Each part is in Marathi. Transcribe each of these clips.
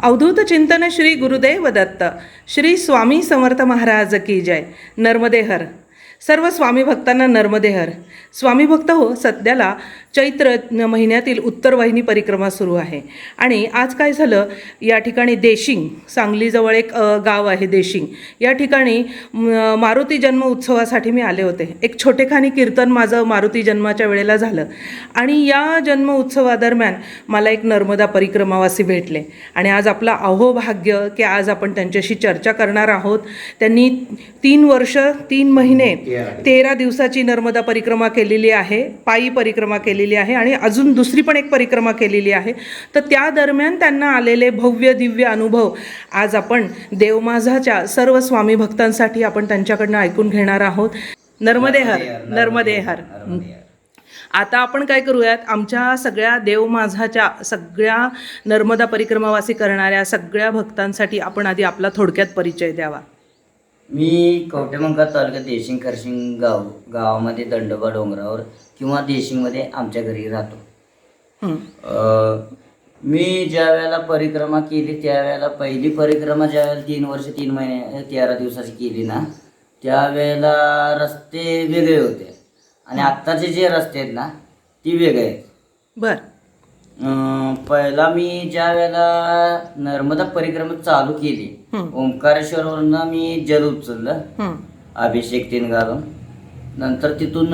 अवधूत चिंतन श्री गुरुदेव दत्त श्री स्वामी समर्थ महाराज की जय. नर्मदे हर. सर्व स्वामी भक्तांना नर्मदे हर. स्वामी भक्त हो, सध्याला चैत्र महिन्यातील उत्तरवाहिनी परिक्रमा सुरू आहे आणि आज काय झालं, या ठिकाणी देशिंग, सांगलीजवळ एक गाव आहे देशिंग, या ठिकाणी मारुती जन्म उत्सवासाठी मी आले होते. एक छोटेखानी कीर्तन माझं मारुती जन्माच्या वेळेला झालं आणि या जन्म उत्सवादरम्यान मला एक नर्मदा परिक्रमावासी भेटले आणि आज आपला अहोभाग्य की आज आपण त्यांच्याशी चर्चा करणार आहोत. त्यांनी 3 वर्ष 3 महिने 13 दिवसाची नर्मदा परिक्रमा केलेली आहे, पायी परिक्रमा केलेली आहे आणि अजून दुसरी पण एक परिक्रमा केलेली आहे. तर त्या दरम्यान त्यांना आलेले भव्य दिव्य अनुभव आज आपण देवमाझाच्या सर्व स्वामी भक्तांसाठी आपण त्यांच्याकडनं ऐकून घेणार आहोत. नर्मदे हर. नर्मदे हर. आता आपण काय करूयात, आमच्या सगळ्या देवमाझाच्या सगळ्या नर्मदा परिक्रमावासी करणाऱ्या सगळ्या भक्तांसाठी आपण आधी आपला थोडक्यात परिचय द्यावा. मी कवटेमंका तालुक्यात देशिंग खरशिंग गावामध्ये दंडोबा डोंगरावर किंवा देशिंगमध्ये आमच्या घरी राहतो. मी ज्या वेळेला परिक्रमा केली त्यावेळेला पहिली परिक्रमा ज्या वेळेला 3 वर्ष 3 महिने 13 दिवसाची केली ना, त्यावेळेला रस्ते वेगळे होते आणि आत्ताचे जे रस्ते आहेत ना ती वेगळे आहेत. बर. पहिला मी ज्या वेळेला नर्मदा परिक्रमा चालू केली, ओंकारेश्वरवरनं मी जल उचललं अभिषेक 3 घालून. नंतर तिथून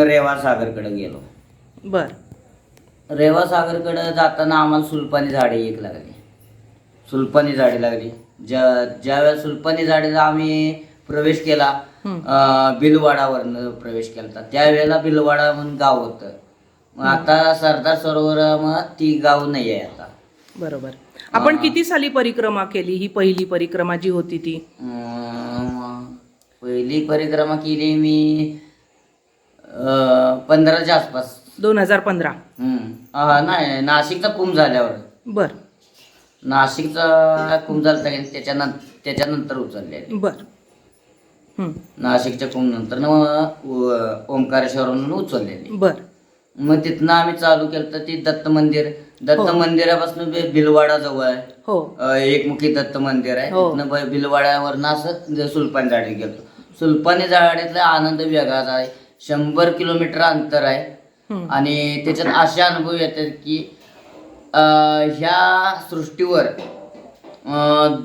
रेवा सागरकडे गेलो. बर. रेवा सागरकडे जाताना आम्हाला सुलपानी झाडे एक लागली. सुलपानी झाडे लागली. ज्या वेळेला सुलपानी झाडेला आम्ही प्रवेश केला, बिलवाडावरनं प्रवेश केला. त्यावेळेला बिलवाडा म्हणून गाव होतं. मग आता सरदार सरोवर मग ती गाव नाही आहे आता. बरोबर. आपण किती साली परिक्रमा केली? ही पहिली परिक्रमा जी होती ती पहिली परिक्रमा केली मी 15च्या आसपास. 2015. नाही, नाशिकचा कुंभ झाल्यावर. बर. नाशिकचा कुंभ झाला त्याच्यानंतर उचलले. बर. नाशिकच्या कुंभ नंतर ओंकारेश्वरवरून उचललेली. बर. मग तिथनं आम्ही चालू केलं तर ती दत्त मंदिरापासून बिलवाडा जवळ आहे. एकमुखी दत्त मंदिर आहे. तिथनं बिलवाड्यावरनं असं सुलपानी झाडे गेलो. सुलपानी झाडीतला आनंद वेगळाच आहे. 100 किलोमीटर अंतर आहे आणि त्याच्यात असे अनुभव येतात की ह्या सृष्टीवर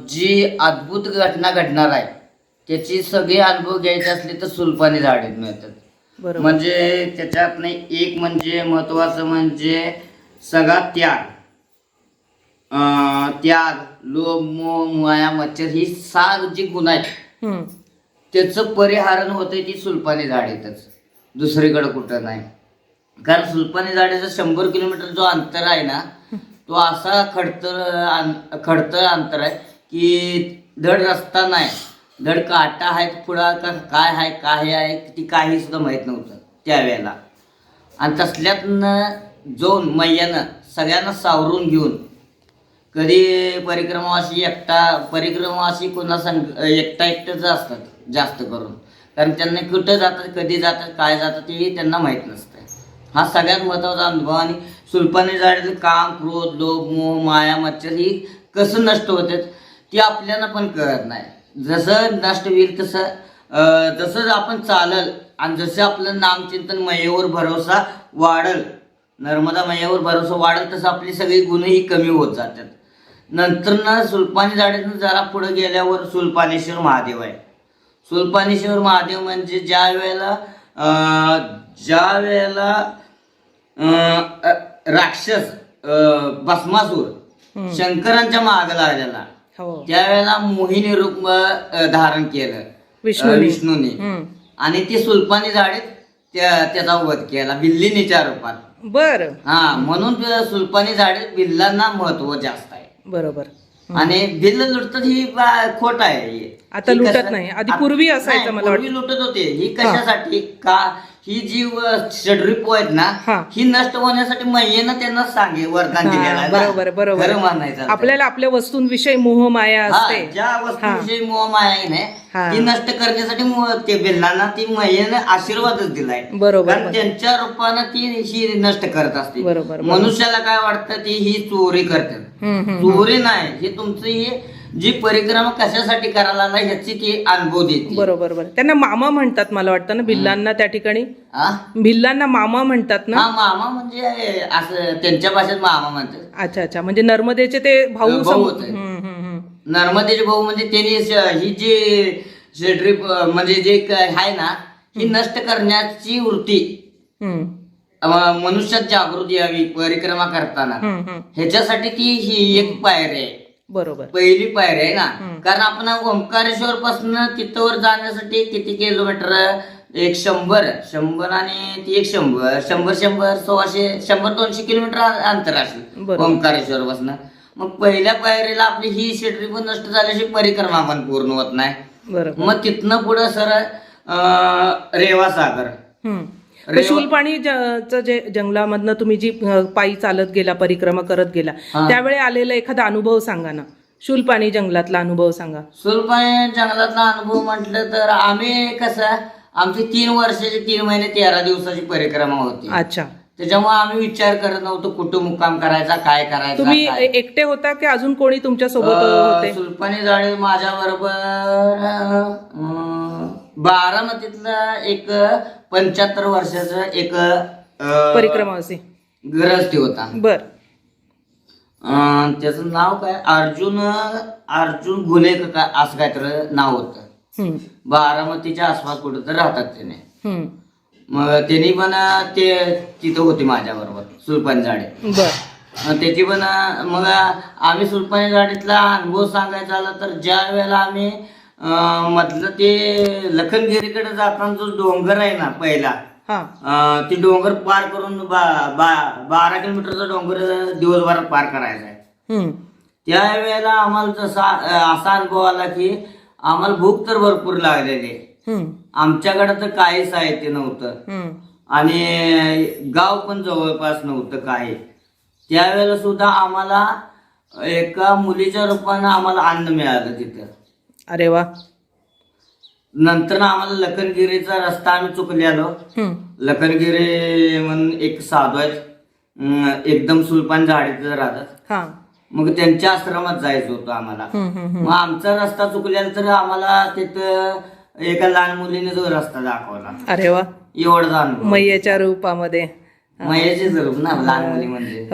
जी अद्भुत घटना घडणार आहे त्याची सगळे अनुभव घ्यायचे असले तर सुलपानी झाडीत मिळतात. म्हणजे त्याच्यात नाही एक म्हणजे महत्वाचं म्हणजे सगळा त्याग, लोभ, मोह, माया, मच्छर ही 7 जी गुण आहेत त्याचं परिहारण होतंय ती सुलपानी झाडीतच, दुसरीकडे कुठं नाही. कारण सुलपानी झाडीचं 100 किलोमीटर जो अंतर आहे ना तो असा खडतर अंतर आहे की धड रस्ता नाही, धड काटा आहेत पुढं का काय आहे ती काही सुद्धा माहीत नव्हतं त्यावेळेला. आणि तसल्यातनं जाऊन मैयानं सगळ्यांना सावरून घेऊन कधी परिक्रमावासी कोणा एकटाच असतात जास्त करून, कारण त्यांना कुठं जातात, कधी जातात, काय जातात हे त्यांना माहीत नसतं. हा सगळ्यात महत्त्वाचा अनुभव. आणि सुलपानी झाडीचं काम, क्रोध, लोभ, मोह, माया, मच्छर ही कसं नष्ट होतात ती आपल्याला पण कळत नाही. जसं नष्ट होईल जसं आपण चालल आणि जसं आपलं नामचिंतन मैयावर भरोसा वाढल, नर्मदा मैयावर भरोसा वाढल, तसं आपली सगळी गुणही कमी होत जातात. नंतर ना सुलपानी झाडीतून जरा पुढे गेल्यावर सुलपानेश्वर महादेव आहे. सुलपानेश्वर महादेव म्हणजे ज्या वेळेला राक्षस भस्मासूर शंकरांच्या मागे लागलेला त्यावेळेला मोहिनी रूप धारण केलं विष्णूने आणि ती सुलपानी झाडीत त्याचा वध केला बिल्लिनीच्या रूपात. बर. म्हणून सुलपानी झाडीत बिल्लांना महत्व जास्त आहे. बरोबर. आणि बिल्ल लुटतात ही खोट आहे. आता लुटत नाही, आधी पूर्वी असायचं. मला पूर्वी लुटत होते. ही कशासाठी का ही जी षड्रिपू आहेत ना हा. ही नष्ट होण्यासाठी महिन्यानं त्यांना सांगे वरदान दिलेलं आहे ना. बरोबर बरोबर खरं मानायचं आपल्याला आपल्या वस्तूंविषयी मोह माया हा, असते. ज्या वस्तूविषयी मोह माया आहे ना हा. ती नष्ट करण्यासाठी ते बिल्लांना ती महिन्यानं आशीर्वादच दिलाय. बरोबर कारण त्यांच्या रूपानं ती ही नष्ट करत असते. बरोबर मनुष्याला काय वाटतं ती ही चोरी करतात. चोरी नाही, हे तुमचं ही जी परिक्रमा कशासाठी करायला लागला ह्याची ती अनुभव देते. बरोबर बरोबर त्यांना मामा म्हणतात मला वाटतं ना भिल्लांना त्या ठिकाणी. हा भिल्लांना मामा म्हणतात ना. हा, मामा म्हणजे असं त्यांच्या भाषेत मामा म्हणतात. अच्छा अच्छा म्हणजे नर्मदेचे ते भाऊ भाऊ होते. नर्मदेचे भाऊ म्हणजे त्यांनी ही जी ड्रीप म्हणजे जे आहे ना ही नष्ट करण्याची वृत्ती मनुष्यात जागृती यावी परिक्रमा करताना ह्याच्यासाठी ती ही एक पायरी आहे. बरोबर पहिली पायरी आहे ना. कारण आपण ओंकारेश्वर पासून तिथवर जाण्यासाठी किती किलोमीटर, एक 100 आणि ती एक 100 100 200 किलोमीटर अंतर असेल ओंकारेश्वर पासून. मग पहिल्या पायरीला आपली ही शेटरी पण नष्ट झाल्याशी परिक्रमा पण पूर्ण होत नाही. बरोबर मग तिथनं पुढे सर रेवा सागर. शूलपाणी जे जंगलामधनं तुम्ही जी पायी चालत गेला परिक्रमा करत गेला त्यावेळी आलेला एखादा अनुभव सांगा ना. शूलपाणी जंगलातला अनुभव सांगा. शूलपाणी जंगलातला अनुभव म्हटलं तर आम्ही कसं आमची 3 वर्षाची 3 महिने 13 दिवसाची परिक्रमा होती. अच्छा त्याच्यामुळे आम्ही विचार करत नव्हतो कुठं मुक्काम करायचा, काय करायचं. तुम्ही एकटे होता की अजून कोणी तुमच्या सोबत होते? शूलपाणी जाळे माझ्या बरोबर बारामतीतला एक 75 वर्षाचा एक परिक्रमावासी गृहस्थी होता. बर त्याचं नाव काय अर्जुन घुले का असं काहीतरी नाव होतं. बारामतीच्या आसपास कुठं तर राहतात त्याने. मग त्यांनी पण ते तिथं होते माझ्या बरोबर सुलपाणी झाडे. त्याची पण मग आम्ही सुलपाणी झाडीतला अनुभव सांगायचा झाला तर ज्या वेळेला आम्ही मधलं ते लखनगिरीकडे जाताना जो डोंगर आहे ना पहिला ती डोंगर पार करून 12 किलोमीटरचा डोंगर दिवसभरात पार करायचा आहे. त्यावेळेला आम्हाला असा अनुभव आला की आम्हाला भूक तर भरपूर लागलेली. आमच्याकडे तर काही साहित्य नव्हतं आणि गाव पण जवळपास नव्हतं काही. त्यावेळेला सुद्धा आम्हाला एका मुलीच्या रूपानं आम्हाला अन्न मिळालं तिथं. अरे वा. नंतर आम्हाला लखनगिरीचा रस्ता आम्ही चुकलेलो. लखनगिरी म्हणून एक साधू आहेत एकदम सुलपान झाडीत राहतात. मग त्यांच्या आश्रमात जायचं होतं आम्हाला. मग आमचा रस्ता चुकलेला तर आम्हाला तिथं एका लहान मुलीने जो रस्ता दाखवला. अरे वा. एवढा अनुभव मैयाच्या रूपामध्ये. मैयाचेच रूप ना लहान मुली म्हणजे.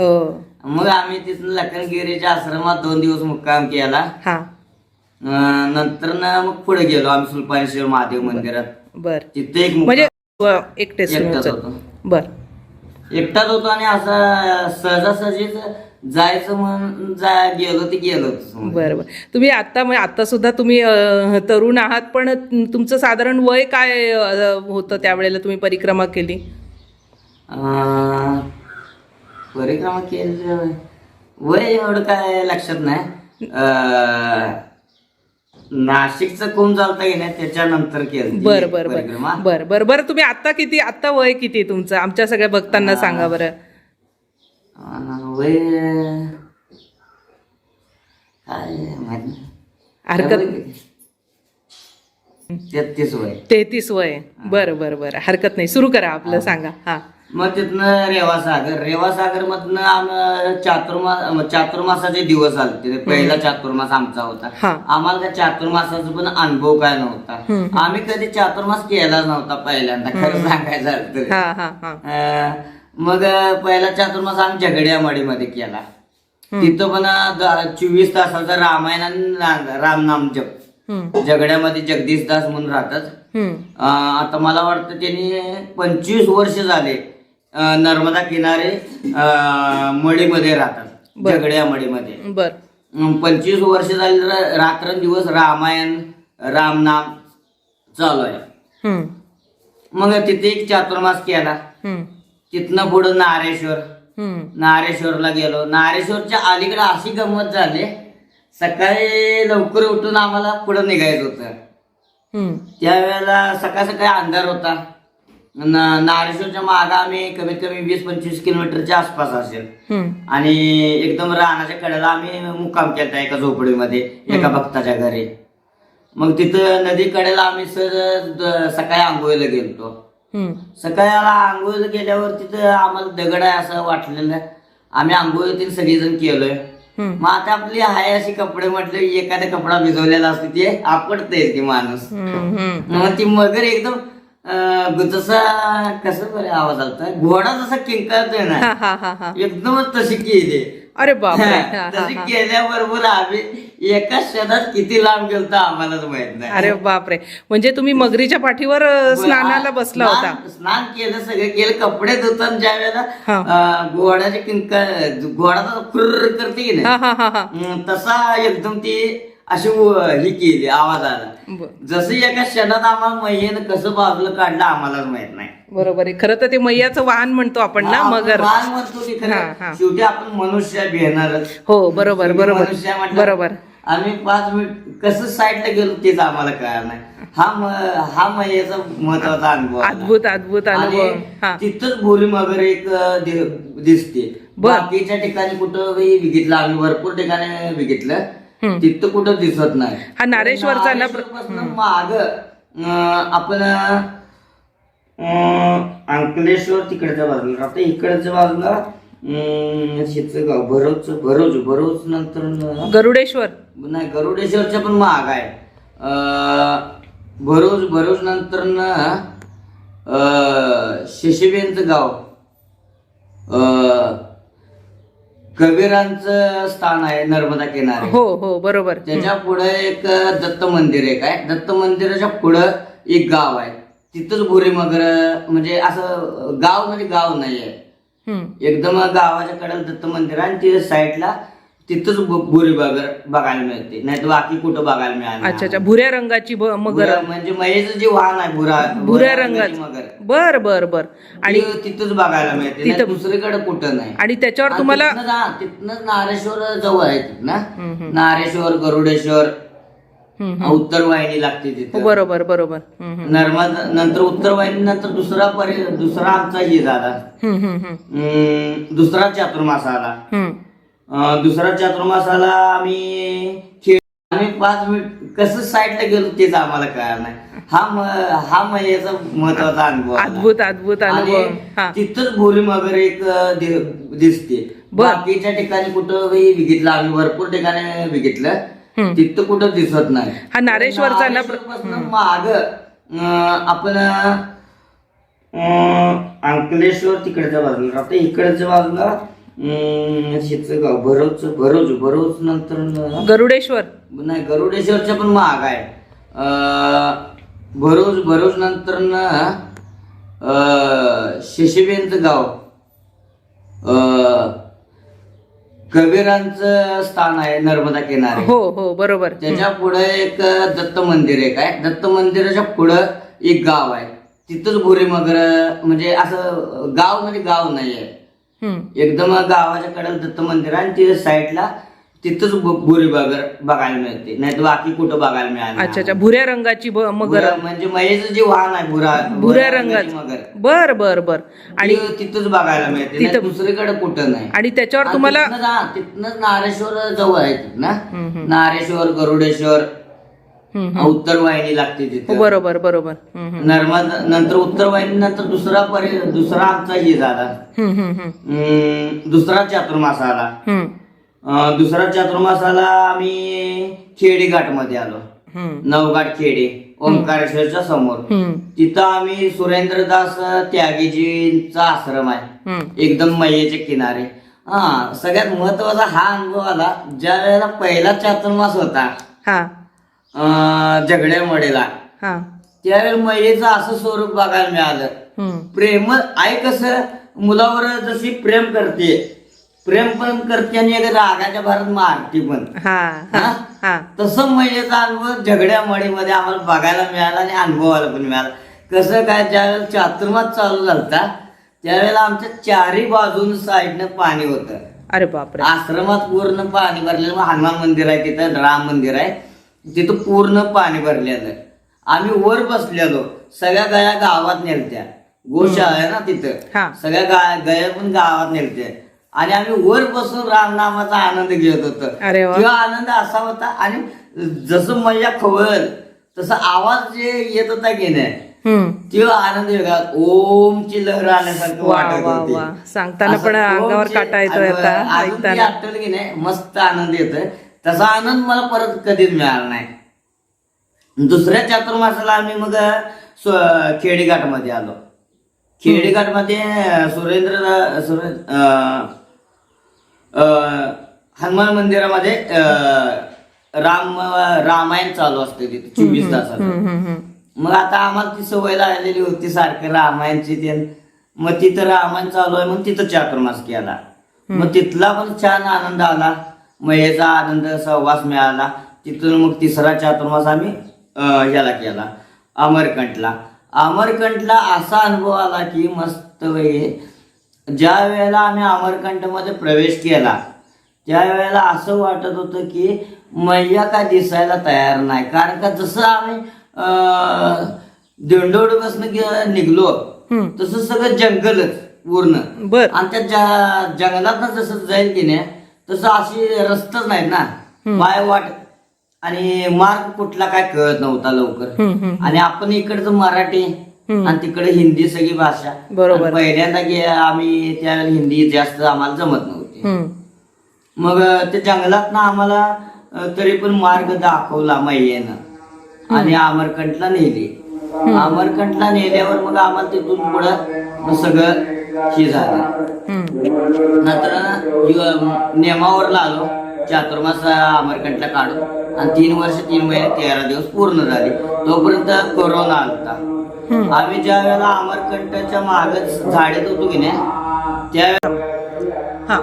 मग आम्ही तिथून लखनगिरीच्या आश्रमात 2 दिवस मुक्काम केला. नंतर ना मग पुढे गेलो आम्ही सुलपानेश्वर महादेव मंदिरात. बर तिथे एक म्हणजे एकटाच होतो. बर एकटाच होतो आणि असं सहजासहजीच जायचं म्हणून गेलो ते गेलो. बरोबर. तुम्ही आता सुद्धा तुम्ही तरुण आहात पण तुमचं साधारण वय काय होतं त्यावेळेला तुम्ही परिक्रमा केली? परिक्रमा केली वय एवढं काय लक्षात नाही. नाशिकचं कोण चालता की नाही त्याच्यानंतर केलं. बर बर बर बर बर तुम्ही आता वय किती तुमचं आमच्या सगळ्या भक्तांना सांगा बरं. वय काय हरकत 33 वय. 33 वय. बरं बरं बरं हरकत नाही सुरू करा आपलं सांगा. मग तिथनं रेवासागर मधनं चातुर्मासाचे दिवस आले. पहिला चातुर्मास आमचा होता. आम्हाला त्या चातुर्मासाचा पण अनुभव काय नव्हता. आम्ही कधी चातुर्मास केलाच नव्हता पहिल्यांदा खरं सांगायचं तर. मग पहिला चातुर्मास आम्ही झगड्यामाडीमध्ये केला. तिथं पण 24 तासाचा रामायण आणि रामनाम जप. झगड्यामध्ये जगदीश दास म्हणून राहतात. आता मला वाटतं त्यांनी 25 वर्ष झाले नर्मदा किनारे मडीमध्ये राहतात झगड्या मडीमध्ये. 25 वर्ष झाले रात्रंदिवस रामायण रामनाम चालू आहे. मग तिथे एक चातुर्मास केला. तिथनं पुढं नारेश्वरला गेलो. नारेश्वरच्या अलीकडे अशी गंमत झाली सकाळी लवकर उठून आम्हाला पुढे निघायचं होतं. त्यावेळेला सकाळ सकाळी अंधार होता. नारेश्वरच्या मागे आम्ही कमीत कमी 20-25 किलोमीटरच्या आसपास असेल. हम्म. आणि एकदम रानाच्या कडेला आम्ही मुक्काम केला एका झोपडीमध्ये एका भक्ताच्या घरी. मग तिथं नदी कडेला आम्ही सकाळी आंघोळीला गेलतो. हम्म. सकाळी आंघोळीला गेल्यावर तिथं आम्हाला दगड आहे असं वाटलेलं. आम्ही आंघोळीतील सगळेजण केलोय. मग आता आपली हाय अशी कपडे म्हटले एखादा कपडा भिजवलेला असतो ते आपटतय की माणूस. मग ती मगर एकदम जसा कसं बरं आवाज आलता घोडा जसा किंकाळतोय ना एकदमच तशी केली. अरे बापरे. तशी केल्याबरोबर आम्ही एका क्षणात किती लांब गेलतो आम्हालाच माहित नाही. अरे बापरे, म्हणजे तुम्ही मगरीच्या पाठीवर स्नानाला बसला होता. स्नान केलं सगळं केलं कपडे धुताना ज्या वेळेला घोड्याचे घोडा खुर्र करते की नाही तसा एकदम ती अशी ही केली आवाज आला. जसं एका क्षणात आम्हाला मैयेनं कसं बाजूला काढलं आम्हालाच माहित नाही. बरोबर आहे. खरं तर ते मैयाचं वाहन म्हणतो आपण ना मगर. वाहन म्हणतो की खरं शेवटी आपण मनुष्य घेणारच. हो बरोबर बरोबर मनुष्य म्हटलं बरोबर. आम्ही 5 मिनिट कसं साईडला गेलो तेच आम्हाला कळलं नाही. हा मैयाचा महत्वाचा अनुभव. अद्भुत अद्भुत अनुभव. तिथंच भोरी मगर एक दिसते. बाकीच्या ठिकाणी कुठं बघितलं आम्ही भरपूर ठिकाणी बघितलं तिथं कुठं दिसत नाही. हा नारेश्वरचा ना माग आपण अंकलेश्वर तिकडच्या बाजूला राहतं. इकडच्या बाजूला गाव भरोज नंतर गरुडेश्वर नाही गरुडेश्वरच्या पण महाग आहे. भरोज नंतर शिशिबेंचं गाव कबीरांचं स्थान आहे नर्मदा किनारे. हो हो बरोबर. त्याच्या पुढे एक दत्त मंदिर आहे. काय दत्त मंदिराच्या पुढं एक गाव आहे. तिथंच भुरी मगर म्हणजे असं गाव म्हणजे गाव नाहीये एकदम गावाच्या कडेला दत्त मंदिर आहे आणि तिथे साईडला तिथंच भुरी मगर बघायला मिळते. नाही तर बाकी कुठं बघायला मिळालं. अच्छा अच्छा. भुऱ्या रंगाची मगर म्हणजे मयेचं जे वाहन आहे भुऱ्या रंगाची मगर. बर बर बर. आणि तिथंच बघायला मिळते तिथं दुसरीकडे कुठं नाही. आणि त्याच्यावर तुम्हाला तिथनच नारेश्वर जवळ आहे. तिथं नारेश्वर गरुडेश्वर उत्तर वाहिनी लागते तिथे. बरोबर बरोबर. नर्मदा नंतर उत्तर वाहिनी नंतर दुसरा आमचा ही झाला. दुसरा चातुर्मास आला. दुसरा चातुर्मासाला आम्ही 5 मिनिट कसं साईडला गेलो तेच आम्हाला कळलं नाही. हा मैयाचा महत्वाचा अनुभव. अद्भुत अद्भुत अनुभव. तिथंच भोरी मगर एक दिसते. बाकीच्या ठिकाणी कुठं बघितलं आम्ही भरपूर ठिकाणी बघितलं तिथं कुठं दिसत नाही. हा नारेश्वरचा ना माग आपण अंकलेश्वर तिकडच्या बाजूला राहतं. इकडच्या बाजूला गाव भरोज नंतर गरुडेश्वर नाही गरुडेश्वरच्या पण महाग आहे. भरोज नंतर शिशिबेंचं गाव कबीरांचं स्थान आहे नर्मदा किनारे. हो हो बरोबर. त्याच्या पुढे एक दत्त मंदिर आहे. काय दत्त मंदिराच्या पुढं एक गाव आहे. तिथंच भुरी मगर म्हणजे असं गाव म्हणजे गाव नाहीये एकदम गावाच्या कडेला दत्त मंदिर आहे आणि तिथे साईडला तिथंच भुरी मगर बघायला मिळते. नाही तर बाकी कुठं बघायला मिळालं. अच्छा अच्छा. भुऱ्या रंगाची मगर म्हणजे मयेचं जे वाहन आहे भुऱ्या रंगाची मगर. बर बर बर. आणि तिथंच बघायला मिळते दुसरीकडे कुठं नाही. आणि त्याच्यावर तुम्हाला तिथनच नारेश्वर जवळ आहे. तिथं नारेश्वर गरुडेश्वर उत्तर वाहिनी लागते तिथे. बरोबर बरोबर. नर्मदा नंतर उत्तर वाहिनी नंतर दुसरा आमचा ही झाला. दुसरा चातुर्मास आला. दुसरा चातुर्मासाला आम्ही खेडी घाट मध्ये आलो. नवघाट खेडी ओंकारेश्वरच्या समोर. तिथं आम्ही सुरेंद्रदास त्यागीजींचा आश्रम आहे एकदम मैयेच्या किनारे. सगळ्यात महत्वाचा हा अनुभव आला ज्या वेळेला पहिला चातुर्मास होता झगड्यामडेला. त्यावेळेला मैयेचं असं स्वरूप बघायला मिळालं. प्रेम आई कसं मुलावर जशी प्रेम पण करते आणि रागाच्या भरात मारती पण. तसं मैयेचा अनुभव झगड्यामडीमध्ये आम्हाला बघायला मिळाला आणि अनुभवायला पण मिळाला. कसं काय ज्यावेळेला चातुर्मास चालू झालता त्यावेळेला आमच्या चारही बाजून साईडनं पाणी होतं. अरे बापरे. आश्रमात पूर्ण पाणी भरलेलं. हनुमान मंदिर आहे तिथं राम मंदिर आहे तिथं पूर्ण पाणी भरलेलं. आम्ही वर बसलेलो सगळ्या गाया गावात नेलत्या गोशाळा आहे ना हा. तिथं सगळ्या गया पण गावात नेलते आणि आम्ही वर बसून रामनामाचा आनंद घेत होतो. अरे वा. किंवा आनंद असा होता आणि जसं मजा खवळ तसा आवाज जे येत होता की नाही तेव्हा आनंद वेगळा. ओमची लहर आल्यासारखं वा वाटत वा होती. वा. सांगताना असं पण अंगावर ओमची- काटा येतोय आता अजून ती ऐकताना. आठवलं की नाही मस्त आनंद येतोय. तसा आनंद मला परत कधीच मिळाला नाही. दुसऱ्या चातुर्मासाला आम्ही मग खेडेघाटमध्ये आलो. खेडेघाटमध्ये हनुमान मंदिरामध्ये रामायण चालू असते तिथे 24 तासाचं. मग आता आम्हाला ती सवय लागलेली होती सारखं रामायणची ते. मग तिथं रामायण चालू आहे मग तिथं चातुर्मास केला. मग तिथला पण छान आनंद आला. मयेचा आनंद सहवास मिळाला. तिथून मग तिसरा चातुर्मास आम्ही ह्याला केला अमरकंटला. अमरकंटला असा अनुभव आला की मस्त वेळ. ज्या वेळेला आम्ही अमरकंटमध्ये प्रवेश केला त्यावेळेला असं वाटत होतं की मैया काय दिसायला तयार नाही. कारण का जसं आम्ही दिंडोडपासून निघलो तसं सगळं जंगलच पूर्ण. आणि त्या जंगलात जसं जाईल की नाही तसं अशी रस्ताच नाहीत ना. पाय वाट आणि मार्ग कुठला काय कळत नव्हता लवकर. आणि आपण इकडचं मराठी आणि तिकडे हिंदी सगळी भाषा. बरोबर. पहिल्यांदा आम्ही त्यावेळेला हिंदी जास्त आम्हाला जमत नव्हती. मग त्या जंगलात ना आम्हाला तरी पण मार्ग दाखवला मैयेनं आणि अमरकंटला नेली. अमरकंटला नेल्यावर मग आम्हाला तिथून पुढं सगळं हे झालं. नंतर नेमावरला आलो. चातुर्मास अमरकंटला काढून आणि 3 वर्ष 3 महिने 13 दिवस पूर्ण झाले. तोपर्यंत कोरोना आलता. आम्ही ज्या वेळेला अमरकंटच्या मागच झाडेत होतो की नाही त्यावेळेला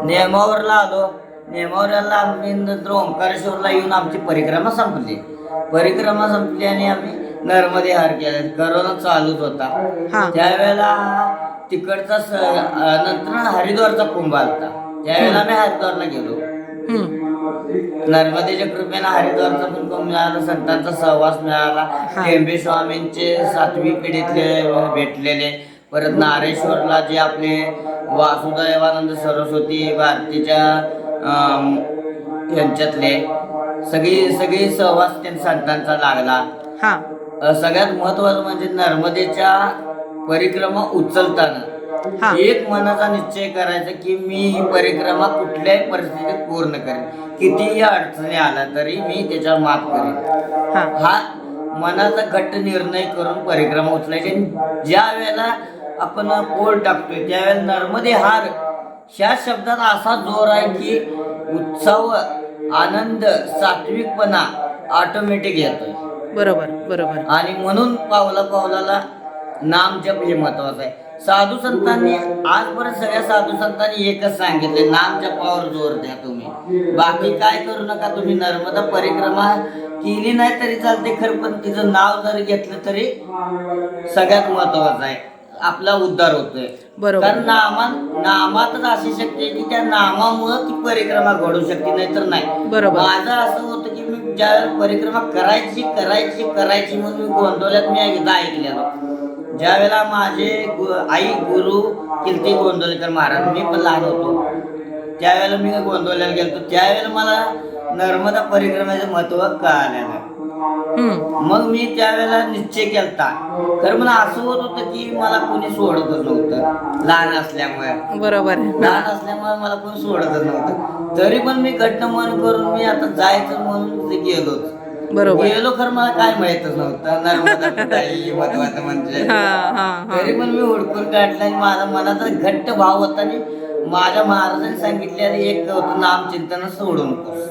नेमावरला आलो. नेमावरला आम्ही नंतर ओंकारेश्वरला येऊन आमची परिक्रमा संपली. परिक्रमा संपली आणि आम्ही नर्मदे हार केला. कोरोना चालूच होता त्यावेळेला. तिकडचा नंतर हरिद्वारचा कुंभ आलता. त्यावेळेला आम्ही हरिद्वारला गेलो. नर्मदेच्या कृपेने हरिद्वारचा पण कुंभ मिळाला. संतांचा सहवास मिळाला. टेंबे स्वामींचे 7वी पिढीतले भेटलेले. परत नारेश्वरला जे आपले वासुदेवानंद सरस्वती भारतीच्या यांच्यातले सगळी सहवास त्यांच्या संतांचा लागला. सगळ्यात महत्वाचं म्हणजे नर्मदेच्या परिक्रमा उचलताना एक मनाचा निश्चय करायचा की मी ही परिक्रमा कुठल्याही परिस्थितीत पूर्ण करेन. कितीही अडचणी आला तरी मी त्याच्यावर मात करेन. हा मनाचा घट्ट निर्णय करून परिक्रमा उचलायची. ज्या वेळेला आपण पोल टाकतोय त्यावेळेला नर्मदे हार ह्या शब्दात असा जोर आहे की उत्सव आनंद सात्विकपणा ऑटोमॅटिक येतोय. बरोबर बरोबर. आणि म्हणून पावला पावलाला नाम जप हे महत्वाचं आहे. साधू संतांनी आजपर्यंत सगळ्या साधू संतांनी एकच सांगितले नाम जपावर जोर द्या तुम्ही. बाकी काय करू नका. तुम्ही नर्मदा परिक्रमा केली नाही तरी चालते खरं पण तिचं नाव जरी घेतलं तरी सगळ्यात महत्वाचं आहे. आपला उद्धार होतोय. कारण नामातच अशी शक्ती आहे की त्या नामामुळं ती परिक्रमा घडू शकते नाही तर नाही. माझं असं होतं की मी ज्या परिक्रमा करायची म्हणून मी गोंदवल्यात मी एकदा ऐकलेलं. ज्या वेळेला माझे आई गुरु कीर्ती गोंदवलेकर महाराज मी पण लहान होतो त्यावेळेला मी गोंदवल्याला गेलो. त्यावेळेला मला नर्मदा परिक्रमेचं महत्व कळालेलं. मग मी त्यावेळेला निश्चय केलता. खरं मला असं होत होतं की मला कोणी सोडतच नव्हतं लहान असल्यामुळे. बरोबर. लहान असल्यामुळे मला कोणी सोडतच नव्हतं. तरी पण मी घट्ट मन करून मी आता जायचं म्हणून गेलो. गेलो खरं मला काय माहितच नव्हतं नर्मदा महत्वाचं म्हणजे. तरी पण मी हुडकून काढलं आणि माझा मनाचा घट्ट भाव होता. आणि माझ्या महाराजांनी सांगितलेलं एक होतं नामचिंतन सोडू नकोस.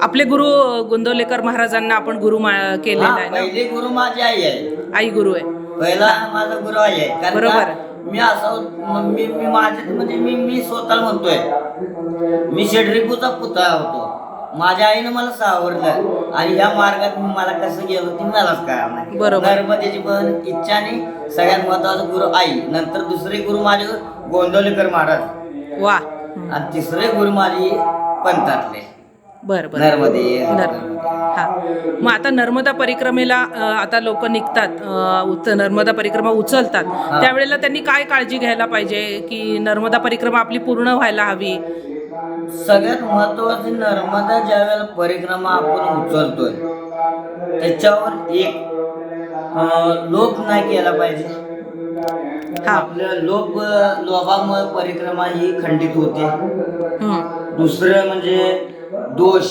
आपले गुरु गोंदवलेकर महाराजांना आपण गुरु केलेला आहे ना. पहिले गुरु माझी आई आहे. आई गुरु आहे. पहिला माझा गुरु आई आहे. बरोबर. मी असं मी माझे म्हणजे मी स्वतःला म्हणतोय मी षड्रिपूचा पुतळा होतो. माझ्या आईनं मला सावरलं आणि ह्या मार्गात मला कसं गेलो ते मलाच कळणार नाही. नर्मदेची पण इच्छा आणि सगळ्यात महत्वाचा गुरु आई. नंतर दुसरे गुरु माझे गोंदवलेकर महाराज. वा. आणि तिसरे गुरु माझी पंथातले बरं बरं. नर्मदे हा, मग आता नर्मदा परिक्रमेला आता लोक निघतात, नर्मदा परिक्रमा उचलतात, त्यावेळेला त्यांनी काय काळजी घ्यायला पाहिजे की नर्मदा परिक्रमा आपली पूर्ण व्हायला हवी? सगळ्यात महत्वाची, नर्मदा ज्या वेळेला परिक्रमा आपण उचलतोय त्याच्यावर एक लोभ नाही केला पाहिजे. हा. आपल्या लोभामुळे परिक्रमा ही खंडित होते. हम्म. दुसरं म्हणजे दोष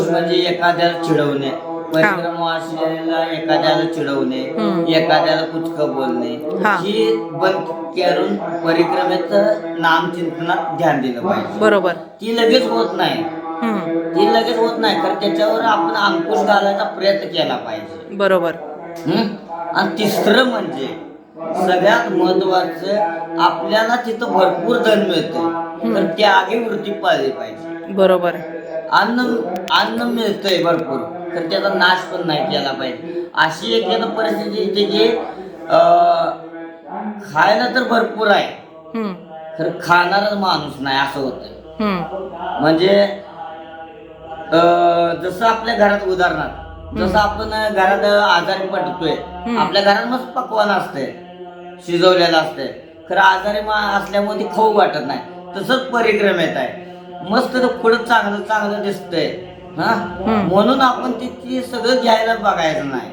म्हणजे एखाद्याला चिडवणे, परिक्रमा असलेला एखाद्याला चिडवणे, एखाद्याला कुचकं बोलणे, ही बंद करून परिक्रमेचं नामचिंतनात ध्यान दिलं पाहिजे. बरोबर. ती लगेच होत नाही, तर त्याच्यावर आपण अंकुश घालायचा प्रयत्न केला पाहिजे. बरोबर. आणि तिसरं म्हणजे सगळ्यात महत्वाचं, आपल्याला तिथं भरपूर धन मिळतं, तर त्यागी वृत्ती पाळली पाहिजे. बरोबर. अन्न मिळतंय भरपूर, तर त्याचा नाश पण नाही केला पाहिजे. अशी एखादा परिस्थिती येते की खायला तर भरपूर आहे, तर खाणारच माणूस नाही, असं होतं. म्हणजे जसं आपल्या घरात उदाहरणार्थ, जसं आपण घरात आजारी पडतोय, आपल्या घरात मस्त पक्वान असते, शिजवलेलं असते, खरं आजारी असल्यामुळे ती खाऊ वाटत नाही. तसंच परिक्रमेत आहे, मस्त पुढं चांगलं चांगलं दिसतंय, म्हणून आपण तिथे सगळं घ्यायला बघायचं नाही.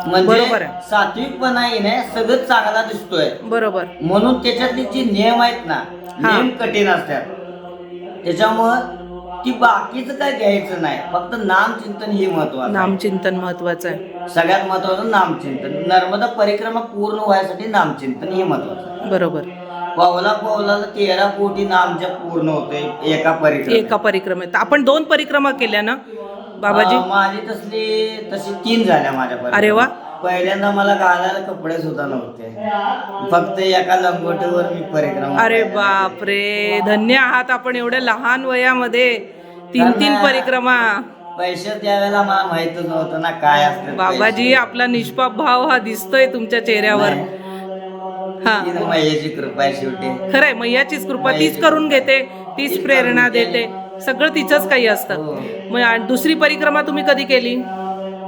म्हणजे सात्विकपणा नाही, सगळं चांगला दिसतोय, बरोबर, म्हणून त्याच्यातले जे नियम आहेत ना, नियम कठीण असतात. त्याच्यामुळं ती बाकीचं काय घ्यायचं नाही, फक्त नामचिंतन ही महत्वाचं. नामचिंतन महत्वाचं आहे, सगळ्यात महत्वाचं नामचिंतन. नर्मदा परिक्रमा पूर्ण व्हायसाठी नामचिंतन हे महत्वाचं. बरोबर. पावला 13 कोटी नाम जप पूर्ण होते एका परिक्रमेत. आपण 2 परिक्रमा केल्या ना बाबाजी? माझी तशी 3 झाल्या माझ्या. अरे वा. पहिल्यांदा मला घालायला कपडे सुद्धा नव्हते, फक्त एका लंगोटीवर मी परिक्रमा. अरे बापरे, धन्य आहात आपण, एवढ्या लहान वयामध्ये 3 परिक्रमा. पैसे त्यावेळेला मला माहितच नव्हतं ना काय असतं. बाबाजी, आपला निष्पाप भाव हा दिसतोय तुमच्या चेहऱ्यावर. मैयाची कृपा आहे शेवटी. खरंय, मैयाचीच कृपा, तीच करून घेते, तीच प्रेरणा देते, सगळं तिचंच काही असतं. मग दुसरी परिक्रमा तुम्ही कधी केली?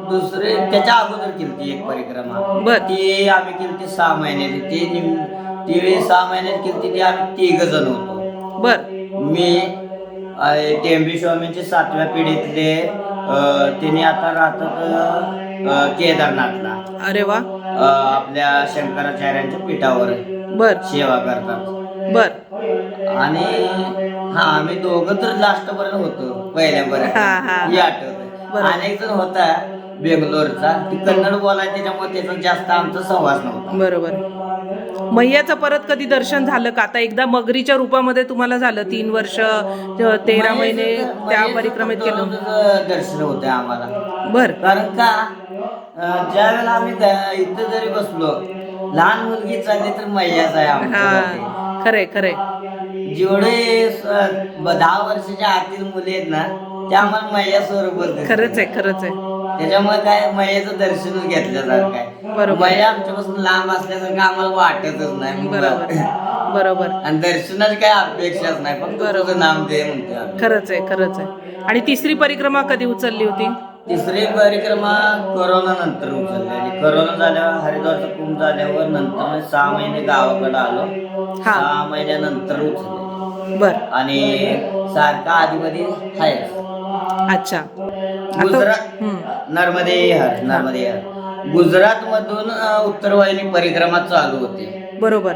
दुसरे त्याच्या अगोदर केली एक परिक्रमा, ती आम्ही केली 6 महिन्याची. ती 6 महिन्यात केली, ती आम्ही 3 जण होतो. बर. मी टेंबी स्वामींचे 7व्या पिढीतले, त्यांनी आता राहतात केदारनाथला. अरे वा. आपल्या शंकराचार्यांच्या पीठावर सेवा करतात. बर. आणि आम्ही दोघं तर लास्ट पर्यंत होतो, पहिल्यापर्यंत हे आठवत. अनेक जण होता बेंगलोरचा, ती कन्नड बोलायचं, त्याच्यामुळे त्याचा जास्त आमचा संवाद नव्हता. बरोबर. मैयाचं परत कधी दर्शन झालं का? आता एकदा मगरीच्या रूपामध्ये तुम्हाला झालं, 3 वर्ष 13 महिने त्या परिक्रमेत केलं दर्शन होते आम्हाला. बर. कारण का, ज्या वेळेला आम्ही इथं जरी बसलो, लहान मुलगी चालली तर मैयाच आहे आमच्या. खरे. जेवढे 10 वर्षाच्या आतील मुले आहेत ना, ते आम्हाला मैया स्वरूप. खरंच आहे. त्याच्यामुळे काय, मैयाचं दर्शनच घेतल्यासारखं आहे. मैया आमच्यापासून लांब असल्यासारखं आम्हाला वाटतच नाही. बरोबर. आणि दर्शनाची काय अपेक्षाच नाही, फक्त नाम दे म्हणते. खरंच आहे. आणि तिसरी परिक्रमा कधी उचलली होती? तिसरी परिक्रमा कोरोना नंतर उचलली. कोरोना झाल्यावर, हरिद्वारचा कुंभ झाल्यावर नंतर 6 महिने गावाकडे आलो. 6 महिन्यानंतर उचलले. बर. आणि सारखा आधीमध्ये आहेच. अच्छा. नर्मदे हर. गुजरात मधून उत्तरवाहिनी परिक्रमा चालू होते. बरोबर.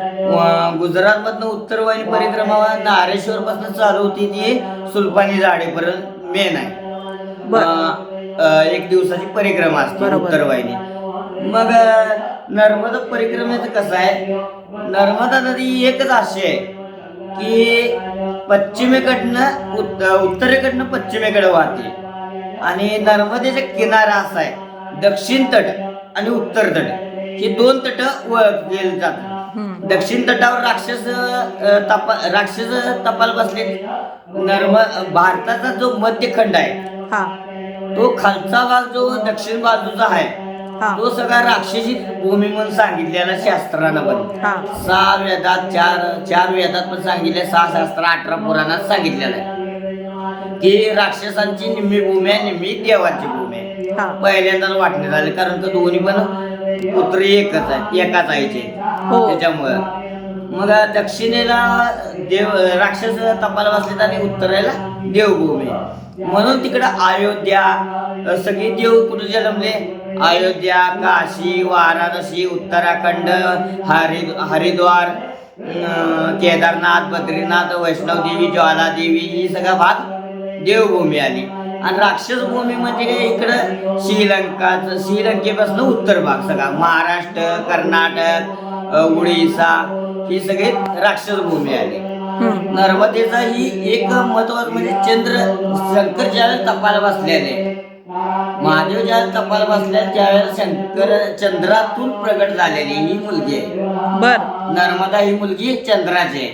गुजरात मधून उत्तरवाहिनी परिक्रमा नारेश्वर पासून चालू होती, ती सुलपानी जाडेपर्यंत मेन आहे. 1 दिवसाची परिक्रमा असते उत्तरवाहिनी. मग नर्मदा परिक्रमेचं कसं आहे, नर्मदा नदी एकच अशी आहे की पश्चिमेकडनं उत्तरेकडनं पश्चिमेकडे वाहते. आणि नर्मदेचा किनारा असा आहे, दक्षिण तट आणि उत्तर तट हे 2 तट ओळखले जातात. दक्षिण तटावर राक्षस तपाल बसले. भारताचा जो मध्यखंड आहे, तो खालचा भाग जो दक्षिण बाजूचा आहे, तो सगळा राक्षसी भूमी म्हणून सांगितलेला शास्त्रानं पण. 6 वेदात, 4 वेदात पण सांगितले, 6 शास्त्र, 18 पुराणात सांगितलेलं आहे. की राक्षसांची निम्मी भूमी आहे, निम्मी देवाची भूमी आहे. हा. पहिल्यांदाच वाटण्यात आले, कारण का दोन्ही पण पुत्र एकच आहे, एकाच आईचे. हो. त्याच्यामुळं मग दक्षिणेला देव राक्षस तपाला बसलेत आणि उत्तरेला देवभूमी, म्हणून तिकडं अयोध्या सगळी देव कुठे जन्मले, अयोध्या, काशी, वाराणसी, उत्तराखंड, हरिद्वार, केदारनाथ, बद्रीनाथ, वैष्णवदेवी, ज्वालादेवी ही सगळा भाग देवभूमी आली. आणि राक्षस भूमी म्हणजे इकडं श्रीलंकेपासून उत्तर भाग सगळा, महाराष्ट्र, कर्नाटक, उडीसा ही सगळी राक्षस भूमी आली. नर्मदेचा ही एक महत्वाचं म्हणजे चंद्र, शंकर ज्यावेळेस तपाला बसलेले, महादेव ज्यावेळेस तपाला बसलेले त्यावेळेस शंकर चंद्रातून प्रगट झालेली ही मुलगी आहे. बर नर्मदा ही मुलगी चंद्राची आहे.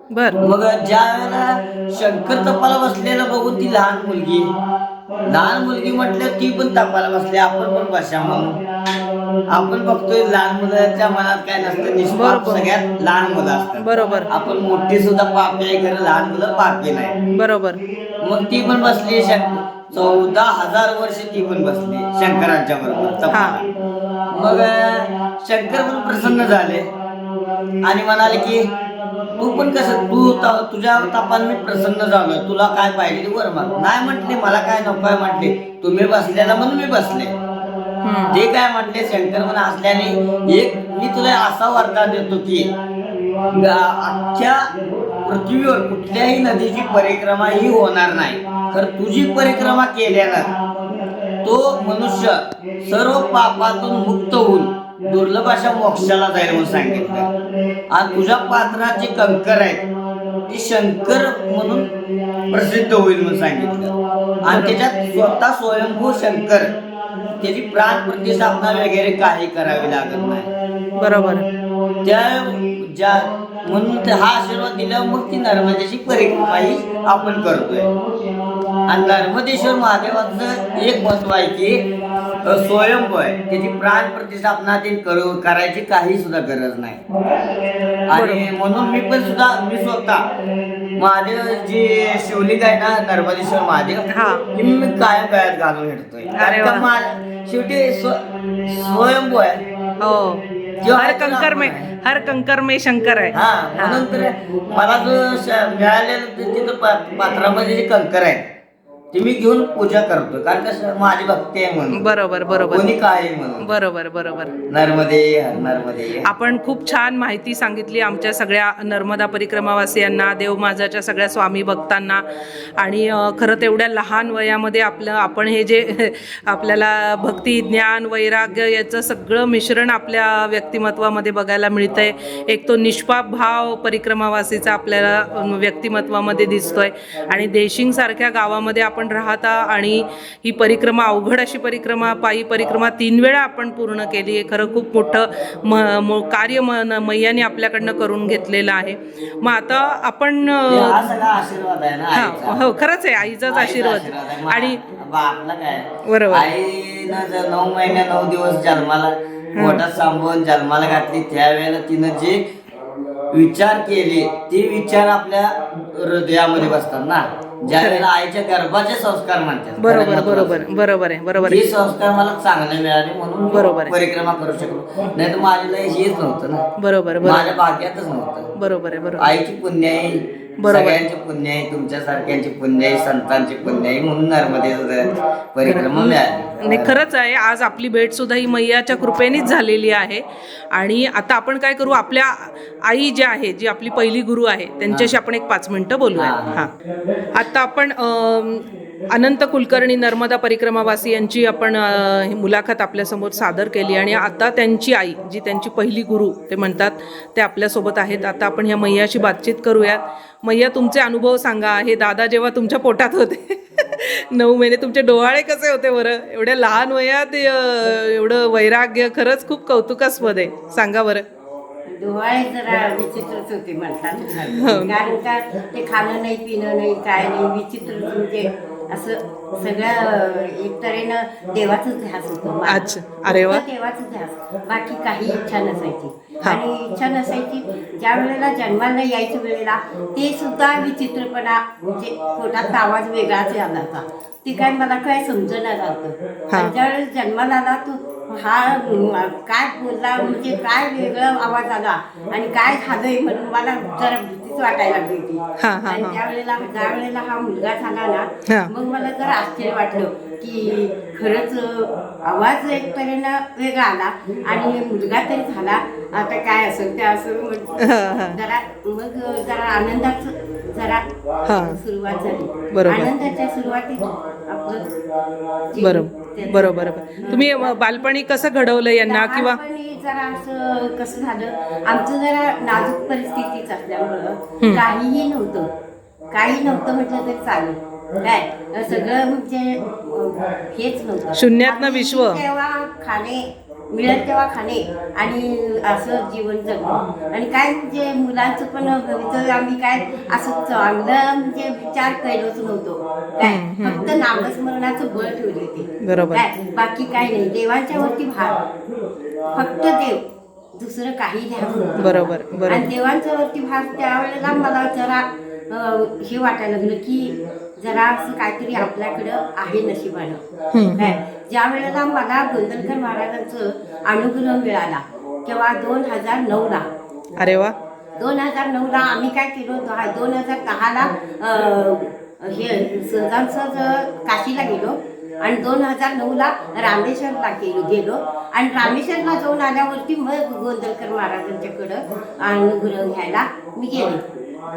बर. मग ज्या वेळेला शंकर तपाला बसलेला बघून ती लहान मुलगी म्हटलं ती पण तपाला बसली, आपण पण बसा म्हणून. आपण बघतोय लहान मुलाच्या मनात काय नसतं, निष्पाप सगळ्यात लहान मुलं असतात. बरोबर. आपण मोठी सुद्धा पापी आहे, खरं लहान मुलं पापी नाही. बरोबर. मग ती पण बसली 14,000 वर्ष ती पण बसली शंकरांच्या बरोबर तपाला. मग शंकर पण प्रसन्न झाले आणि म्हणाले की तू पण कसं, तुझ्या तपाला मी प्रसन्न झालोय, तुला काय पाहिजे वर माग. नाही म्हटले, मला काय नको आहे म्हटले, तुम्ही बसलेला म्हणून मी बसले. ते काय म्हटले, शंकर पण असल्याने एक मी तुला असा वरदान देतो की अख्ख्या पृथ्वीवर कुठल्याही नदीची परिक्रमा ही होणार नाही, तर तुझी परिक्रमा केल्यानं तो मनुष्य सर्व पापातून मुक्त होऊन दुर्लभ अशा मोक्षाला जाईल म्हणून सांगितलं. आणि तुझ्या पात्राचे कंकर आहेत ती शंकर म्हणून प्रसिद्ध होईल म्हणून सांगितलं. आणि त्याच्यात स्वतः स्वयंभू शंकर, त्याची प्राण प्रतिष्ठापना वगैरे काही करावी लागत नाही. बरोबर. म्हणून हा आशीर्वाद दिला. मग ती नर्मदेची परिक्रमा ही आपण करतोय. आणि नर्मदेश्वर महादेवाचं एक महत्व आहे की स्वयंभू आहे, त्याची प्राण प्रतिष्ठापना करायची काही सुद्धा गरज नाही. आणि म्हणून मी स्वतः महादेव जी शिवलिंग आहे ना, नर्मदेश्वर महादेव, ही मी कायम गळ्यात घालून हिंडतोय. शेवटी स्वयंभू आहे. हो, हर कंकर में शंकर आहे. म्हणून तर मला जो मिळालेलं तिथं पात्रामध्ये जे कंकर आहे ते मी घेऊन पूजा करतो, कारण कसं माझी भक्ती आहे म्हणून. बरोबर बरोबर. कोणी काय म्हणून. बरोबर बरोबर. नर्मदे. आपण खूप छान माहिती सांगितली आमच्या सगळ्या नर्मदा परिक्रमावासियांना, देवमाजाच्या सगळ्या स्वामी भक्तांना. आणि खरं तेवढ्या लहान वयामध्ये आपण हे जे आपल्याला भक्ती, ज्ञान, वैराग्य याचं सगळं मिश्रण आपल्या व्यक्तिमत्वामध्ये बघायला मिळतंय. एक तो निष्पाप भाव परिक्रमावासीचा आपल्याला व्यक्तिमत्वामध्ये दिसतोय. आणि देशिंगसारख्या गावामध्ये आपण राहता आणि ही परिक्रमा, अवघड अशी परिक्रमा, पायी परिक्रमा 3 वेळा आपण पूर्ण केली आहे. खरं खूप मोठं कार्य मैयाने आपल्याकडनं करून घेतलेलं आहे. मग आता आपण आशीर्वाद आहे ना. हो, खरंच आहे, आईचाच आशीर्वाद. आणि आपला काय बरोबर, आईनं 9 महिने 9 दिवस जन्माला पोटात सांभाळून जन्माला घातली, त्यावेळेला तिनं जे विचार केले ते विचार आपल्या हृदयामध्ये बसतात ना. ज्या वेळेला आईच्या गर्भाचे संस्कार म्हणतात. बरोबर बरोबर बरोबर आहे. बरोबर, हे संस्कार मला चांगले मिळाले म्हणून बरोबर परिक्रमा करू शकलो. नाही तर माझ्याला हेच नव्हतं ना. बरोबर, माझ्या भाग्यातच नव्हतं. बरोबर आहे. बरोबर, आईची पुण्य आहे, सगळ्यांची पुण्य आहे, तुमच्यासारख्यांची पुण्य आहे, संतांची पुण्य आहे, म्हणून नर्मदे परिक्रमा मिळाली. नाही, खरंच आहे. आज आपली भेट सुद्धा ही मैयाच्या कृपेनेच झालेली आहे. आणि आता आपण काय करू, आपल्या आई ज्या आहे, जी आपली पहिली गुरु आहे, त्यांच्याशी आपण एक 5 मिनिटं बोलूया. हां, आता आपण अनंत कुलकर्णी नर्मदा परिक्रमावासी यांची आपण मुलाखत आपल्यासमोर सादर केली. आणि आता त्यांची आई, जी त्यांची पहिली गुरु ते म्हणतात, ते आपल्यासोबत आहेत. आता आपण ह्या मैयाशी बातचीत करूयात. मैया, तुमचे अनुभव सांगा. हे दादा जेव्हा तुमच्या पोटात होते 9 महिने, तुमचे डोहाळे कसे होते बरं? एवढ्या लहान वयात एवढं वैराग्य, खरंच खूप कौतुकास्पद आहे. सांगा बरं. डोहाळे जरा विचित्रच होते म्हणतात, कारण का ते खाणं नाही, पिणं नाही, काय नाही, विचित्र. म्हणजे असं सगळं एक तऱ्हेनं देवाचंच ध्यास होतं. अच्छा, अरे वा. देवाचं ध्यास, बाकी काही इच्छा नसायची. आणि इच्छा नसायची. ज्या वेळेला जन्माला यायच्या वेळेला ते सुद्धा विचित्रपणा, म्हणजे पोटात आवाज वेगळाच आला होता. ते काय मला काय समजणार झालं. आणि ज्यावेळेस जन्माला आला तो हा काय बोलला, म्हणजे काय वेगळा आवाज आला आणि काय झालंय म्हणून मला जरा भीतीच वाटायला लागली होती. आणि ज्या वेळेला हा मुलगा झाला ना, मग मला जरा आश्चर्य वाटलं की खरंच आवाज एकपर्यंत वेगळा आला आणि मुलगा तरी झाला. आता काय असेल ते असेल जरा, मग जरा आनंदाच जरा सुरुवात झाली. आनंदाच्या सुरुवातीत आपलं बरोबर. तुम्ही बालपणी कसं घडवलं यांना, किंवा जरा असं कसं झालं, आमचं जरा नाजूक परिस्थितीच असल्यामुळं काही नव्हतं म्हटलं तरी चालेल. काय सगळं म्हणजे हेच नव्हतं, शून्यातनं विश्व. तेव्हा खाणे मिळत तेव्हा खाणे आणि असं जीवन जगणं. आणि काय म्हणजे मुलांचं पण आम्ही काय असं चांगलं म्हणजे विचार केलोच नव्हतो. काय फक्त नामस्मरणाचं बळ ठेवले ते, काय बाकी काय नाही. देवांच्या वरती भार, फक्त देव, दुसरं काही नाही. बरोबर. आणि देवांच्या वरती भार. त्यावेळेला मला जरा हे वाटायला लागलं की जरा असं काहीतरी आपल्याकडं आहे नशिबानं. काय ज्या वेळेला मला गोंदलकर महाराजांचं अनुग्रह मिळाला तेव्हा 2009ला. अरे वा. 2009ला आम्ही काय केलो, 2010ला हे सहजांसहज काशीला गेलो आणि 2009ला रामेश्वरला गेलो आणि रामेश्वरला जाऊन आल्यावरती मग गोंदलकर महाराजांच्याकडं अनुग्रह घ्यायला मी गेले.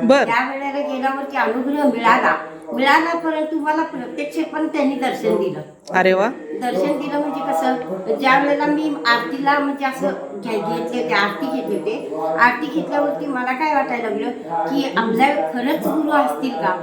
त्या वेळेला गेल्यावरती अनुग्रह मिळाला, परंतु मला प्रत्यक्ष पण त्यांनी दर्शन दिलं. अरे वा. दर्शन दिलं म्हणजे कसं, ज्या वेळेला मी आरतीला म्हणजे असं घेतले होते, आरती घेतले होते, आरती घेतल्यावरती मला काय वाटायला लागलं की आपल्या खरंच गुरु असतील का,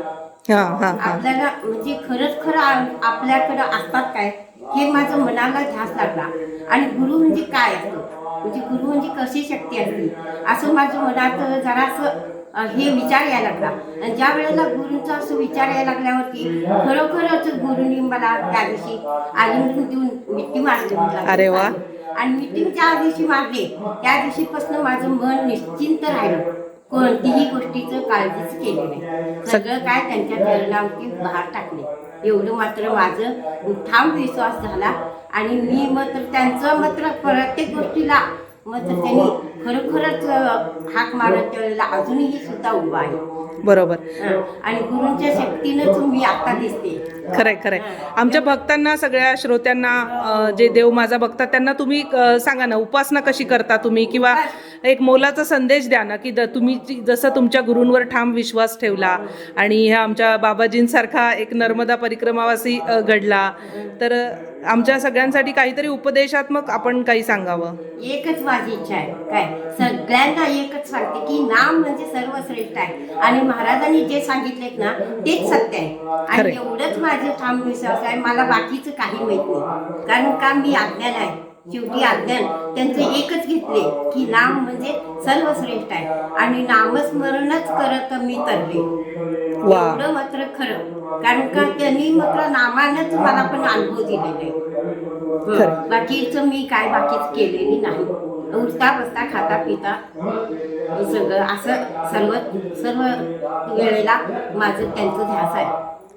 आपल्याला म्हणजे खरं आपल्याकडं असतात काय, हे माझं मनाला ध्यास लागला. आणि गुरु म्हणजे काय असतो, म्हणजे गुरु म्हणजे कशी शक्ती असते, असं माझं मनात जरा असं हे विचार यायला लागला. आणि ज्या वेळेला गुरुंचा असं विचार यायला लागल्यावरती खरोखरच गुरुनी मला त्या दिवशी आलिंगन देऊन मिठी मारली. अरे वा. आणि मिठी ज्या दिवशी मारली त्या दिवशीपासून माझं मन निश्चिंत राहिलं, कोणतीही गोष्टीचं काळजीच केली नाही. सगळं काय त्यांच्या चरणावरती भार टाकले. एवढं मात्र माझं ठाम विश्वास झाला. आणि मी मात्र त्यांचं मात्र प्रत्येक गोष्टीला मात्र त्यांनी खरोखरच हाक मारत त्यावेळेला अजूनही सुद्धा उभा आहे. बरोबर. आणि गुरूंच्या शक्तीनंच मी आता दिसते. खरंय. आमच्या भक्तांना, सगळ्या श्रोत्यांना जे देव माझा बघतात त्यांना तुम्ही सांगा ना, उपासना कशी करता तुम्ही, किंवा एक मोलाचा संदेश द्या ना, की तुम्ही जसं तुमच्या गुरूंवर ठाम विश्वास ठेवला आणि ह्या आमच्या बाबाजींसारखा एक नर्मदा परिक्रमावासी घडला, तर आमच्या सगळ्यांसाठी काहीतरी उपदेशात्मक आपण काही सांगावं. एकच माझी इच्छा आहे, काय सगळ्यांना एकच सांगते की नाम म्हणजे सर्वश्रेष्ठ आहे आणि महाराजांनी जे सांगितलेत ना तेच सत्य आहे. आणि एवढंच माझं ठाम विश्वास आहे. मला बाकीचं काही माहित नाही, कारण का मी अज्ञान आहे. शेवटी अज्ञान त्यांचं एकच घेतले की नाम म्हणजे सर्वश्रेष्ठ आहे आणि नामस्मरणच करत मी तरले. एवढं मात्र खरं, कारण का त्यांनी मात्र नामानच मला पण अनुभव दिलेला आहे. बाकीचं मी काय बाकीच केलेली नाही. उठता बसता खाता पिता सगळं असं सर्व वेळेला माझं त्यांचं ध्यास आहे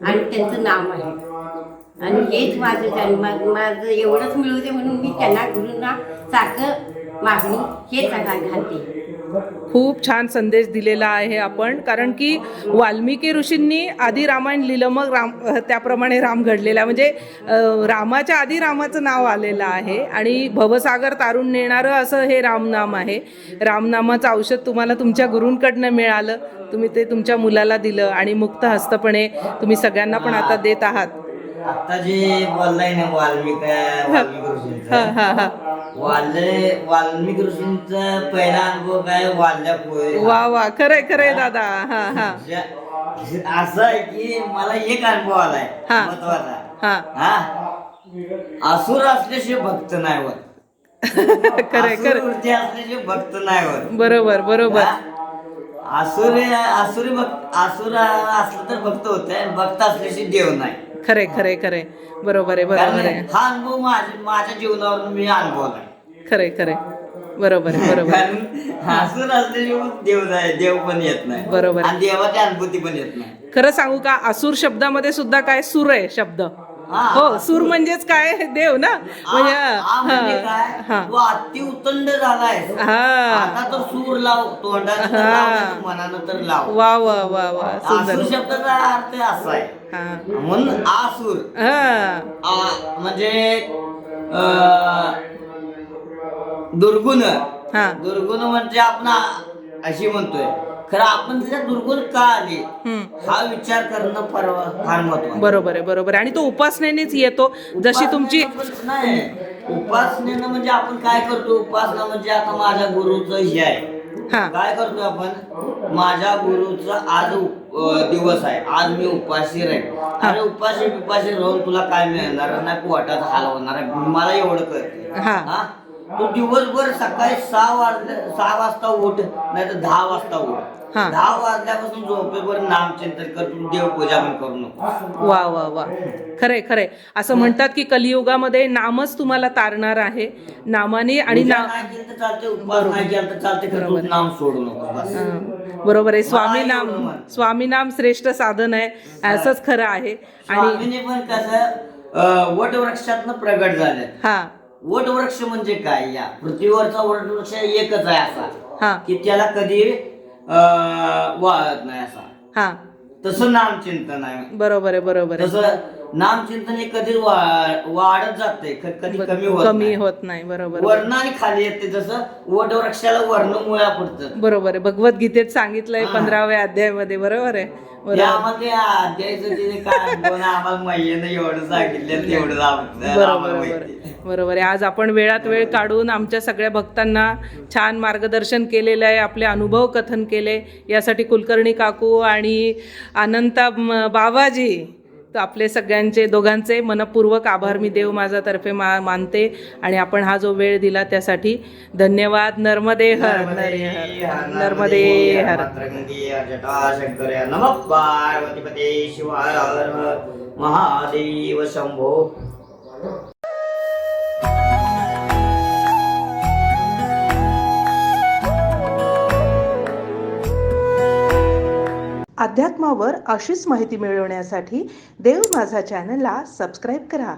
आणि त्यांचं नाम आहे. आणि हेच माझं एवढंच मिळू दे म्हणून मी त्यांना गुरूंना सारखं मागणी हेच घालते. खूप छान संदेश दिलेला आहे आपण, कारण की वाल्मिकी ऋषींनी आधी रामायण लिहिलं, मग त्याप्रमाणे राम घडलेला, म्हणजे रामाच्या आधी रामाचं नाव आलेलं आहे. आणि भवसागर तारून नेणारं असं हे रामनाम आहे. रामनामाचं औषध तुम्हाला तुमच्या गुरूंकडनं मिळालं, तुम्ही ते तुमच्या मुलाला दिलं आणि मुक्त हस्तपणे तुम्ही सगळ्यांना पण आता देत आहात. आता जे बोललाय ना वाल्मिकी ऋषींचा पहिला अनुभव काय, वाल्ल्या पोहे. वा खरंय दादा. असं आहे की मला एक अनुभव आलाय महत्वाचा. असुर असल्याशिवाय भक्त नाही होत. खरंय असल्याशिवाय भक्त नाही होत. बरोबर. असुर असलं तर भक्त होत, भक्त असल्याशिवाय देव नाही. खरंय. बरोबर आहे. हा अनुभव माझ्या जीवनावर मी अनुभवलाय. खरंय. बरोबर आहे, बरोबर आहे. कारण हसून असल्याशिवाय देव पण येत नाही. बरोबर. आणि देवाची अनुभूती पण येत नाही. खरं सांगू का, असुर शब्दामध्ये सुद्धा काय सूर आहे शब्द. हा, हो, सूर म्हणजेच काय, देव ना. म्हणजे म्हणजे काय, हा तू अति उतंड झालाय. हा, आता तर सूर लाव, तोंडाने तर लाव, नाही तर मनानं तर लाव. वा वा वा वा, आसूर सुंदर. शब्दाचा अर्थ असा आहे. हा म्हणून आसूर हा म्हणजे दुर्गुण. हा दुर्गुण म्हणजे आपण अशी म्हणतोय, खरं आपण त्याच्या दुर्गुण का आले हा विचार करणं फार महत्वाचं. बरोबर आहे, बरोबर आहे. आणि तो उपासनेनेच येतो. जशी तुमची नाही, उपासनेनं म्हणजे आपण काय करतो, उपासना म्हणजे आता माझ्या गुरुचं हे आहे. हा काय करतो आपण, माझ्या गुरुचा आज दिवस आहे, आज मी उपाशी राहील. अरे उपाशी राहून तुला काय मिळणार नाही, पोटाचा हाल होणार आहे, मला एवढं कळते. हा तू दिवसभर सकाळी 6 वाजता उठ, नाही तर 10 वाजता उठ. हा. 10 वाजल्यापासून झोपेपर्यंत नामचिंतन कर, तू देवपूजा पण करू नको. वा वा वा, खरे खरे. असं म्हणतात की कलियुगामध्ये नामच तुम्हाला तारणार आहे. नामाने आणि पूजा नाही केलं तर चालते, उपवास नाही केलं तर चालते, खरं तू नाम सोडू नको बस. बरोबर आहे. मला स्वामी नाम श्रेष्ठ साधन आहे, असंच खरं आहे. आणि स्वामीने पण कसं वटवृक्षातनं प्रगट झाले. हा वटवृक्ष म्हणजे काय, या पृथ्वीवरचा वटवृक्ष एकच आहे असा, हा की त्याला कधी वाळत नाही असा. हा, तसं नामचिंतन आहे. बरोबर आहे, बरोबर आहे. तसं नामचिंतन हे कधी वाढत जाते, कधी कमी कमी होत नाही. बरोबर वर्ण आणि खाली येते. जसं वटवृक्षाला वर्ण मुळा पडतं. बरोबर आहे. भगवद्गीतेत सांगितलंय 15व्या अध्यायामध्ये. बरोबर आहे, बरोबर. यामध्ये अध्यायचं तिने काय आम्हाला महिन्यानं एवढं सांगितलं तेवढं बरोबर बरोबर आहे. आज आपण वेळात वेळ काढून आमच्या सगळ्या भक्तांना छान मार्गदर्शन केलेलं आहे, आपले अनुभव कथन केले. यासाठी कुलकर्णी काकू आणि अनंता बाबाजी, तर आपले सगळ्यांचे दोघांचे मनपूर्वक आभार मी देव माझ्यातर्फे मानते. आणि आपण हा जो वेळ दिला त्यासाठी धन्यवाद. नर्मदे हर, नर्मदे हर. शंकर नमः पार्वतीपते शिवाय महादेव शंभो. अध्यात्मावर अशीच माहिती मिळवण्यासाठी देव माझा चॅनलला सबस्क्राईब करा.